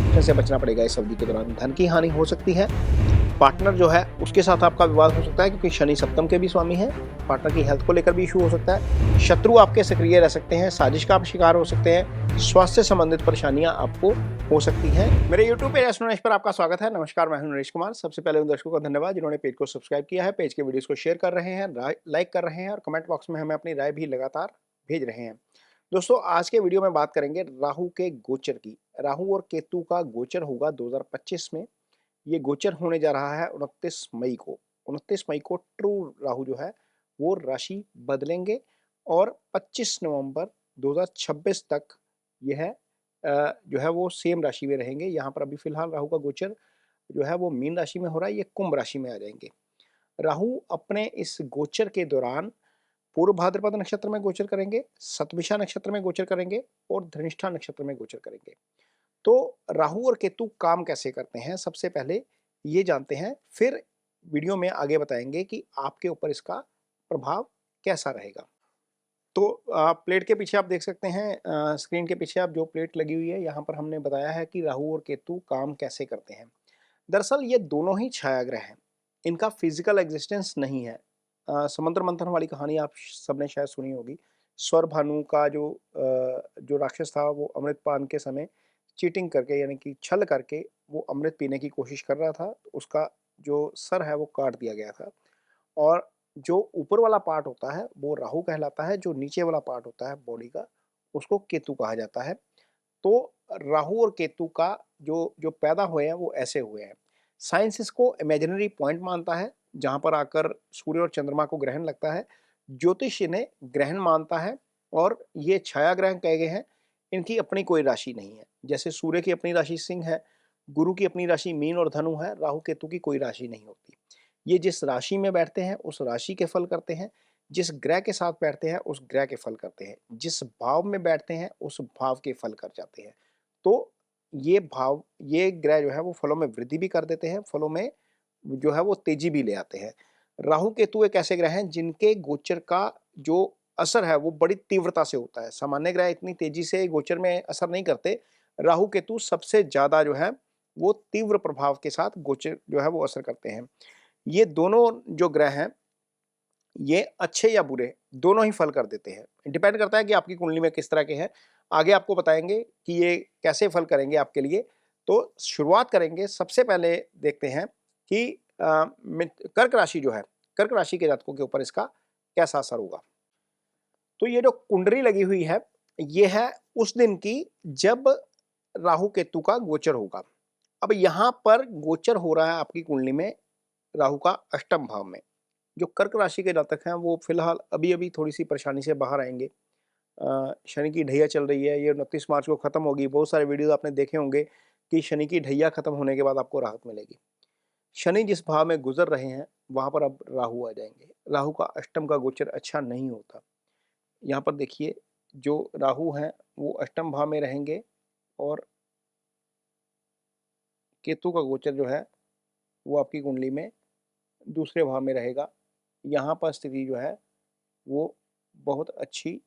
से बचना पड़ेगा इस अवधि के दौरान। धन की हानि हो सकती है। पार्टनर जो है उसके साथ आपका विवाद हो सकता है क्योंकि शनि सप्तम के भी स्वामी हैं। पार्टनर की हेल्थ को लेकर भी इशू हो सकता है। शत्रु आपके सक्रिय रह सकते हैं। साजिश का आप शिकार हो सकते हैं। स्वास्थ्य संबंधित परेशानियां आपको हो सकती हैं। मेरे YouTube पेज एस्ट्रो नरेश पर आपका स्वागत है। नमस्कार, मैं हूं नरेश कुमार। सबसे पहले उन दर्शकों का धन्यवाद जिन्होंने पेज को सब्सक्राइब किया है, पेज के वीडियोस को शेयर कर रहे हैं, लाइक कर रहे हैं और कमेंट बॉक्स में हमें अपनी राय भी लगातार भेज रहे हैं। दोस्तों, आज के वीडियो में बात करेंगे राहु के गोचर की। राहु और केतु का गोचर होगा 2025 में। ये गोचर होने जा रहा है 29 मई को। 29 मई को ट्रू राहु जो है वो राशि बदलेंगे और 25 नवंबर 2026 तक यह जो है वो सेम राशि में रहेंगे। यहाँ पर अभी फिलहाल राहु का गोचर जो है वो मीन राशि में हो रहा है, ये कुंभ राशि में आ जाएंगे। राहु अपने इस गोचर के दौरान पूर्व भाद्रपद नक्षत्र में गोचर करेंगे, शतभिषा नक्षत्र में गोचर करेंगे और धनिष्ठा नक्षत्र में गोचर करेंगे। तो राहु और केतु काम कैसे करते हैं, सबसे पहले ये जानते हैं, फिर वीडियो में आगे बताएंगे कि आपके ऊपर इसका प्रभाव कैसा रहेगा। तो प्लेट के पीछे आप देख सकते हैं, स्क्रीन के पीछे आप जो प्लेट लगी हुई है, यहाँ पर हमने बताया है कि राहु और केतु काम कैसे करते हैं। दरअसल ये दोनों ही छाया ग्रह हैं, इनका फिजिकल एग्जिस्टेंस नहीं है। समुद्र मंथन वाली कहानी आप सबने शायद सुनी होगी। स्वर भानु का जो राक्षस था वो अमृतपान के समय चीटिंग करके यानी कि छल करके वो अमृत पीने की कोशिश कर रहा था। उसका जो सर है वो काट दिया गया था और जो ऊपर वाला पार्ट होता है वो राहु कहलाता है, जो नीचे वाला पार्ट होता है बॉडी का उसको केतु कहा जाता है। तो राहु और केतु का जो जो पैदा हुए हैं वो ऐसे हुए हैं। साइंस इसको इमेजिनरी पॉइंट मानता है जहां पर आकर सूर्य और चंद्रमा को ग्रहण लगता है। ज्योतिष इन्हें ग्रहण मानता है और ये छाया ग्रह कहे गए हैं। इनकी अपनी कोई राशि नहीं है। जैसे सूर्य की अपनी राशि सिंह है, गुरु की अपनी राशि मीन और धनु है, राहु केतु की कोई राशि नहीं होती। ये जिस राशि में बैठते हैं उस राशि के फल करते हैं, जिस ग्रह के साथ बैठते हैं उस ग्रह के फल करते हैं, जिस भाव में बैठते हैं उस भाव के फल कर जाते हैं। तो ये ग्रह जो है वो फलों में वृद्धि भी कर देते हैं, फलों में जो है वो तेजी भी ले आते हैं। राहु केतु एक ऐसे ग्रह हैं जिनके गोचर का जो असर है वो बड़ी तीव्रता से होता है। सामान्य ग्रह इतनी तेजी से गोचर में असर नहीं करते। राहु केतु सबसे ज्यादा जो है वो तीव्र प्रभाव के साथ गोचर जो है वो असर करते हैं। ये दोनों जो ग्रह हैं ये अच्छे या बुरे दोनों ही फल कर देते हैं। डिपेंड करता है कि आपकी कुंडली में किस तरह के हैं। आगे आपको बताएंगे कि ये कैसे फल करेंगे आपके लिए। तो शुरुआत करेंगे, सबसे पहले देखते हैं कि कर्क राशि जो है, कर्क राशि के जातकों के ऊपर इसका कैसा असर होगा। तो ये जो कुंडली लगी हुई है ये है उस दिन की जब राहु केतु का गोचर होगा। अब यहाँ पर गोचर हो रहा है आपकी कुंडली में राहु का अष्टम भाव में। जो कर्क राशि के जातक हैं वो फिलहाल अभी अभी थोड़ी सी परेशानी से बाहर आएंगे। शनि की ढैया चल रही है, ये 29 मार्च को खत्म होगी। बहुत सारे वीडियोस आपने देखे होंगे कि शनि की ढैया खत्म होने के बाद आपको राहत मिलेगी। शनि जिस भाव में गुजर रहे हैं वहां पर अब राहु आ जाएंगे। राहु का अष्टम का गोचर अच्छा नहीं होता। यहाँ पर देखिए जो राहु हैं वो अष्टम भाव में रहेंगे और केतु का गोचर जो है वो आपकी कुंडली में दूसरे भाव में रहेगा। यहाँ पर स्थिति जो है वो बहुत अच्छी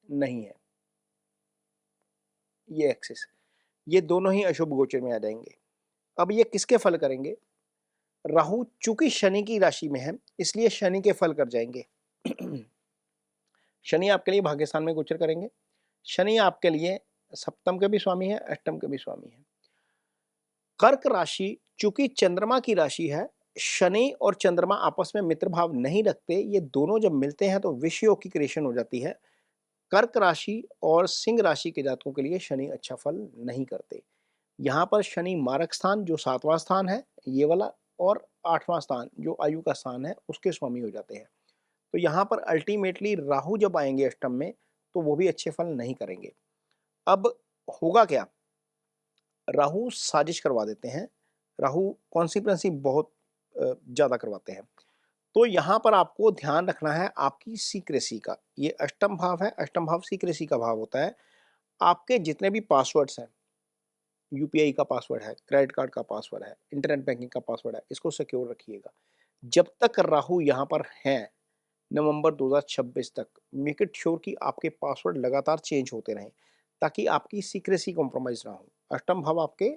नहीं है। ये एक्सिस, ये दोनों ही अशुभ गोचर में आ जाएंगे। अब ये किसके फल करेंगे? राहु चूंकि शनि की राशि में है इसलिए शनि के फल कर जाएंगे। शनि आपके लिए भाग्यस्थान में गोचर करेंगे। शनि आपके लिए सप्तम के भी स्वामी है, अष्टम के भी स्वामी है। कर्क राशि चूंकि चंद्रमा की राशि है, शनि और चंद्रमा आपस में मित्र भाव नहीं रखते। ये दोनों जब मिलते हैं तो विषयोग की क्रिएशन हो जाती है। कर्क राशि और सिंह राशि के जातकों के लिए शनि अच्छा फल नहीं करते। यहाँ पर शनि मारक स्थान जो 7वां स्थान है ये वाला और 8वां स्थान जो आयु का स्थान है उसके स्वामी हो जाते हैं। तो यहाँ पर अल्टीमेटली राहु जब आएंगे अष्टम में तो वो भी अच्छे फल नहीं करेंगे। अब होगा क्या? राहु साजिश करवा देते हैं। राहु कॉन्सिक्वेंसी बहुत ज़्यादा करवाते हैं। तो यहाँ पर आपको ध्यान रखना है आपकी सीक्रेसी का। ये अष्टम भाव है, अष्टम भाव सीक्रेसी का भाव होता है। आपके जितने भी पासवर्ड्स हैं, यूपीआई का पासवर्ड है, क्रेडिट कार्ड का पासवर्ड है, इंटरनेट बैंकिंग का पासवर्ड है, इसको सिक्योर रखिएगा। जब तक राहु यहाँ पर हैं नवंबर 2026 तक मेक इट श्योर कि आपके पासवर्ड लगातार चेंज होते रहें ताकि आपकी सीक्रेसी कॉम्प्रोमाइज ना हो। अष्टम भाव आपके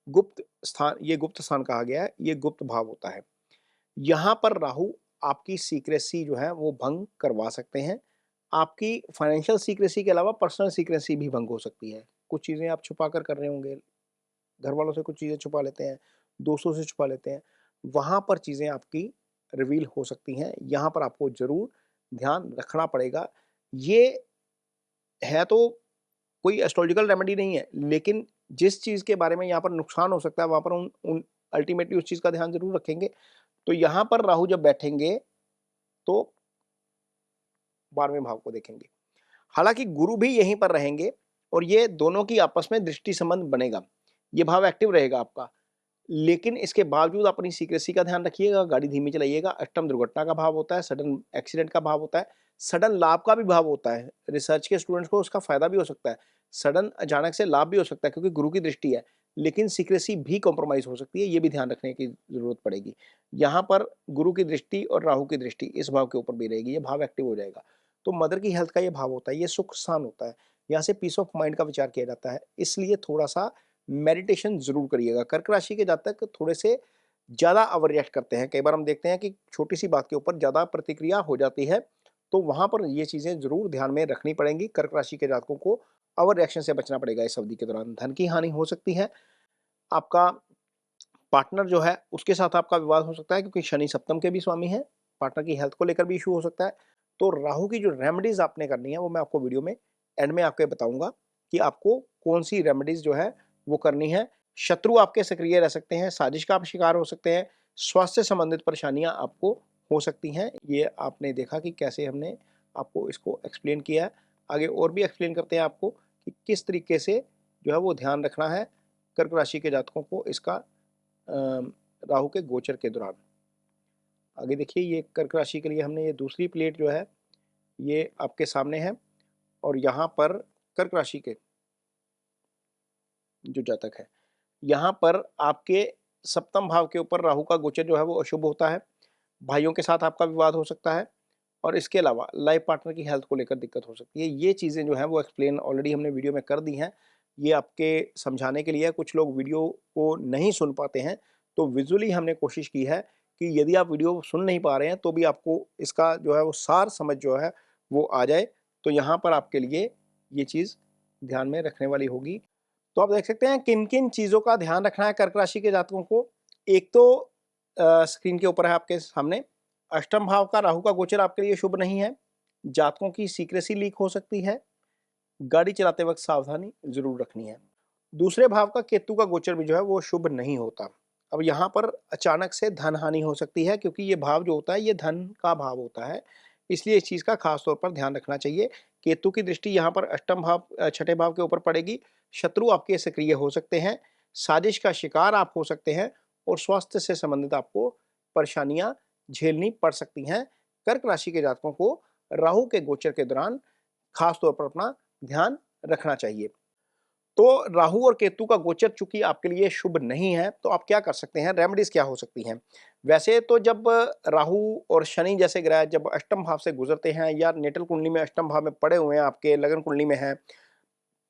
गुप्त स्थान, ये गुप्त स्थान कहा गया है, ये गुप्त भाव होता है। यहाँ पर राहु आपकी सीक्रेसी जो है वो भंग करवा सकते हैं। आपकी फाइनेंशियल सीक्रेसी के अलावा पर्सनल सीक्रेसी भी भंग हो सकती है। कुछ चीज़ें आप छुपा कर रहे होंगे, घर वालों से कुछ चीज़ें छुपा लेते हैं, दोस्तों से छुपा लेते हैं, वहाँ पर चीज़ें आपकी रिवील हो सकती हैं। यहाँ पर आपको ज़रूर ध्यान रखना पड़ेगा। ये है तो कोई एस्ट्रोलॉजिकल रेमेडी नहीं है, लेकिन जिस चीज़ के बारे में यहाँ पर नुकसान हो सकता है, वहाँ पर उन उन अल्टीमेटली उस चीज़ का ध्यान ज़रूर रखेंगे। तो यहाँ पर राहु जब बैठेंगे, तो 12वें भाव को देखेंगे। हालाँकि गुरु भी यहीं पर रहेंगे और ये दोनों की आपस में दृष्टि संबंध बनेगा। ये भाव एक्टिव रहेगा आपका। लेकिन इसके बावजूद अपनी सीक्रेसी का ध्यान रखिएगा, गाड़ी धीमी चलाइएगा। अष्टम दुर्घटना का भाव होता है, सडन एक्सीडेंट का भाव होता है, सडन लाभ का भी भाव होता है। रिसर्च के स्टूडेंट्स को उसका फायदा भी हो सकता है, सडन अचानक से लाभ भी हो सकता है क्योंकि गुरु की दृष्टि है। लेकिन सीक्रेसी भी कॉम्प्रोमाइज हो सकती है, ये भी ध्यान रखने की जरूरत पड़ेगी। यहाँ पर गुरु की दृष्टि और राहु की दृष्टि इस भाव के ऊपर भी रहेगी, ये भाव एक्टिव हो जाएगा। तो मदर की हेल्थ का ये भाव होता है, ये सुख स्थान होता है, यहाँ से पीस ऑफ माइंड का विचार किया जाता है। इसलिए थोड़ा सा मेडिटेशन जरूर करिएगा। कर्क राशि के जातक थोड़े से ज़्यादा ओवर रिएक्ट करते हैं। कई बार हम देखते हैं कि छोटी सी बात के ऊपर ज़्यादा प्रतिक्रिया हो जाती है, तो वहाँ पर ये चीज़ें ज़रूर ध्यान में रखनी पड़ेंगी। कर्क राशि के जातकों को ओवर रिएक्शन से बचना पड़ेगा इस अवधि के दौरान। धन की हानि हो सकती है। आपका पार्टनर जो है उसके साथ आपका विवाद हो सकता है क्योंकि शनि सप्तम के भी स्वामी हैं। पार्टनर की हेल्थ को लेकर भी इशू हो सकता है। तो राहु की जो रेमेडीज आपने करनी है वो मैं आपको वीडियो में एंड में आपको बताऊंगा कि आपको कौन सी रेमेडीज जो है वो करनी है। शत्रु आपके सक्रिय रह सकते हैं, साजिश का आप शिकार हो सकते हैं, स्वास्थ्य संबंधित परेशानियां आपको हो सकती हैं। ये आपने देखा कि कैसे हमने आपको इसको एक्सप्लेन किया है। आगे और भी एक्सप्लेन करते हैं आपको कि किस तरीके से जो है वो ध्यान रखना है कर्क राशि के जातकों को इसका राहु के गोचर के दौरान। आगे देखिए, ये कर्क राशि के लिए हमने ये दूसरी प्लेट जो है ये आपके सामने है और यहाँ पर कर्क राशि के जो जातक है, यहाँ पर आपके सप्तम भाव के ऊपर राहु का गोचर जो है वो अशुभ होता है। भाइयों के साथ आपका विवाद हो सकता है और इसके अलावा लाइफ पार्टनर की हेल्थ को लेकर दिक्कत हो सकती है। ये चीज़ें जो हैं वो एक्सप्लेन ऑलरेडी हमने वीडियो में कर दी हैं। ये आपके समझाने के लिए, कुछ लोग वीडियो को नहीं सुन पाते हैं, तो विजुअली हमने कोशिश की है कि यदि आप वीडियो सुन नहीं पा रहे हैं तो भी आपको इसका जो है वो सार समझ जो है वो आ जाए। तो यहाँ पर आपके लिए ये चीज़ ध्यान में रखने वाली होगी। तो आप देख सकते हैं किन किन चीज़ों का ध्यान रखना है कर्क राशि के जातकों को। एक तो स्क्रीन के ऊपर है आपके सामने, अष्टम भाव का राहु का गोचर आपके लिए शुभ नहीं है। जातकों की सीक्रेसी लीक हो सकती है। गाड़ी चलाते वक्त सावधानी जरूर रखनी है। दूसरे भाव का केतु का गोचर भी जो है वो शुभ नहीं होता। अब यहाँ पर अचानक से धन हानि हो सकती है क्योंकि ये भाव जो होता है ये धन का भाव होता है, इसलिए इस चीज़ का खास तौर पर ध्यान रखना चाहिए। केतु की दृष्टि यहाँ पर अष्टम भाव छठे भाव के ऊपर पड़ेगी। शत्रु आपके सक्रिय हो सकते हैं, साजिश का शिकार आप हो सकते हैं और स्वास्थ्य से संबंधित आपको परेशानियां झेलनी पड़ सकती हैं। कर्क राशि के जातकों को राहु के गोचर के दौरान खास तौर पर अपना ध्यान रखना चाहिए। तो राहु और केतु का गोचर चूंकि आपके लिए शुभ नहीं है, तो आप क्या कर सकते हैं, रेमेडीज क्या हो सकती हैं। वैसे तो जब राहु और शनि जैसे ग्रह जब अष्टम भाव से गुजरते हैं या नेटल कुंडली में अष्टम भाव में पड़े हुए हैं, आपके लगन कुंडली में है,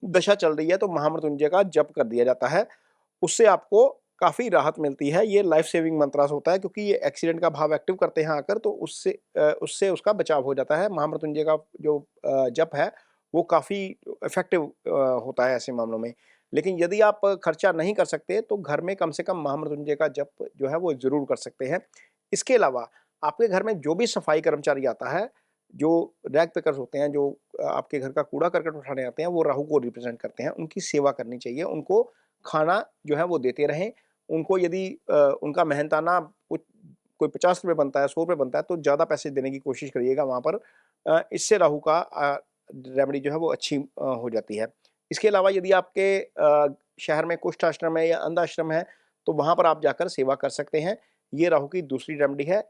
दशा चल रही है, तो महामृत्युंजय का जप कर दिया जाता है। उससे आपको काफ़ी राहत मिलती है। ये लाइफ सेविंग मंत्रास होता है क्योंकि ये एक्सीडेंट का भाव एक्टिव करते हैं आकर, तो उससे उसका बचाव हो जाता है। महामृत्युंजय का जो जप है वो काफ़ी इफेक्टिव होता है ऐसे मामलों में। लेकिन यदि आप खर्चा नहीं कर सकते तो घर में कम से कम महामृत्युंजय का जप जो है वो ज़रूर कर सकते हैं। इसके अलावा आपके घर में जो भी सफाई कर्मचारी आता है, जो रैग पिकर्स होते हैं, जो आपके घर का कूड़ा करकट उठाने आते हैं, वो राहु को रिप्रेजेंट करते हैं। उनकी सेवा करनी चाहिए, उनको खाना जो है वो देते रहें। उनको यदि उनका मेहनताना कुछ कोई 50 रुपये बनता है, 100 रुपये बनता है, तो ज़्यादा पैसे देने की कोशिश करिएगा वहाँ पर। इससे राहु का रेमेडी जो है वो अच्छी हो जाती है। इसके अलावा यदि आपके शहर में कुष्ठ आश्रम है या अंध आश्रम है, तो वहाँ पर आप जाकर सेवा कर सकते हैं। ये राहु की दूसरी रेमेडी है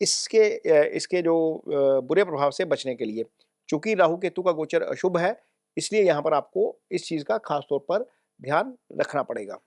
इसके जो बुरे प्रभाव से बचने के लिए। चूँकि राहु केतु का गोचर अशुभ है, इसलिए यहाँ पर आपको इस चीज़ का खास तौर पर ध्यान रखना पड़ेगा।